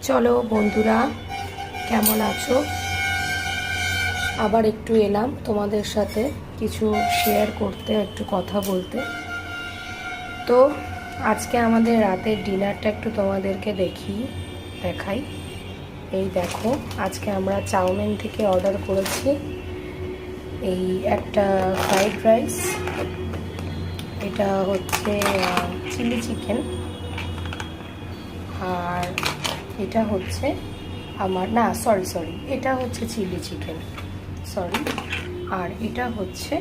চলো বন্ধুরা, কেমন আছো? আবার একটু এলাম তোমাদের সাথে কিছু শেয়ার করতে, একটু কথা বলতে। তো আজকে আমাদের রাতের ডিনারটা একটু তোমাদেরকে দেখাই। এই দেখো, আজকে আমরা চাউমিন থেকে অর্ডার করেছি। এই একটা ফ্রাইড রাইস, এটা হচ্ছে চিলি চিকেন, আর এটা হচ্ছে এটা হচ্ছে চিলি চিকেন, আর এটা হচ্ছে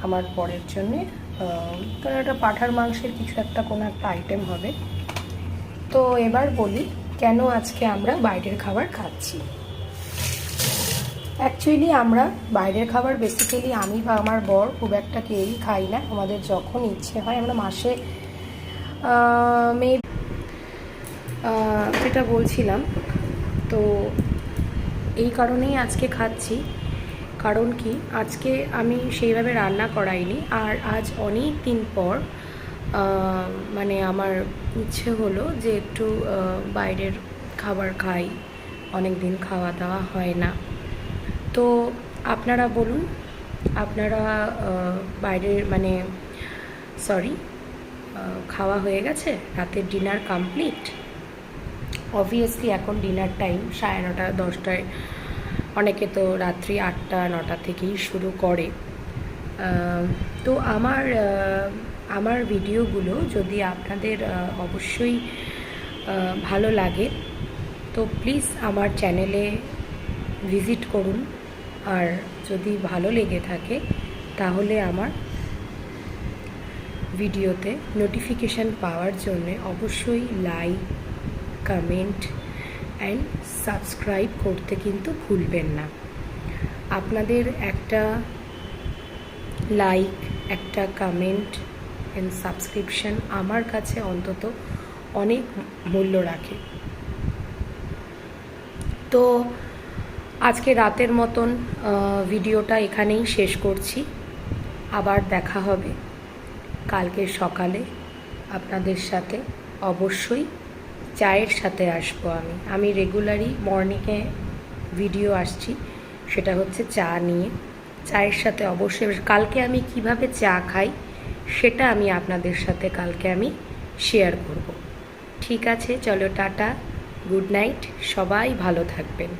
আমার বরের জন্যে, কারণ এটা পাঁঠার মাংসের কিছু একটা কোনো একটা আইটেম হবে। তো এবার বলি কেন আজকে আমরা বাইরের খাবার খাচ্ছি। অ্যাকচুয়ালি আমরা বাইরের খাবার বেসিক্যালি আমি বা আমার বর খুব একটা কেউই খাই না। আমাদের যখন ইচ্ছে হয় আমরা মাসে যেটা বলছিলাম, তো এই কারণেই আজকে খাচ্ছি। কারণ কি, আজকে আমি সেইভাবে রান্না করাইনি, আর আজ অনেক দিন পর মানে আমার ইচ্ছে হলো যে একটু বাইরের খাবার খাই। অনেক দিন খাওয়া দাওয়া হয় না। তো আপনারা বলুন, আপনারা বাইরের খাওয়া হয়ে গেছে? রাতের ডিনার কমপ্লিট? অবভিয়াসলি এখন ডিনার টাইম 9:30 10টায়, অনেকে তো রাত্রি 8টা 9টা থেকেই শুরু করে। তো আমার ভিডিওগুলো যদি আপনাদের অবশ্যই ভালো লাগে, তো প্লিজ আমার চ্যানেলে ভিজিট করুন। আর যদি ভালো লেগে থাকে তাহলে আমার ভিডিওতে নোটিফিকেশান পাওয়ার জন্যে অবশ্যই লাইক, কমেন্ট অ্যান্ড সাবস্ক্রাইব করতে কিন্তু ভুলবেন না। আপনাদের একটা লাইক, একটা কমেন্ট অ্যান্ড সাবস্ক্রিপশন আমার কাছে অন্তত অনেক মূল্য রাখে। তো আজকে রাতের মতন ভিডিওটা এখানেই শেষ করছি। আবার দেখা হবে কালকে সকালে আপনাদের সাথে। অবশ্যই চায়ের সাথে আসবো। আমি রেগুলারই মর্নিংয়ে ভিডিও আসছি, সেটা হচ্ছে চা নিয়ে। চায়ের সাথে অবশ্যই কালকে আমি কিভাবে চা খাই সেটা আমি আপনাদের সাথে কালকে আমি শেয়ার করব। ঠিক আছে, চলো টাটা, গুড নাইট, সবাই ভালো থাকবেন।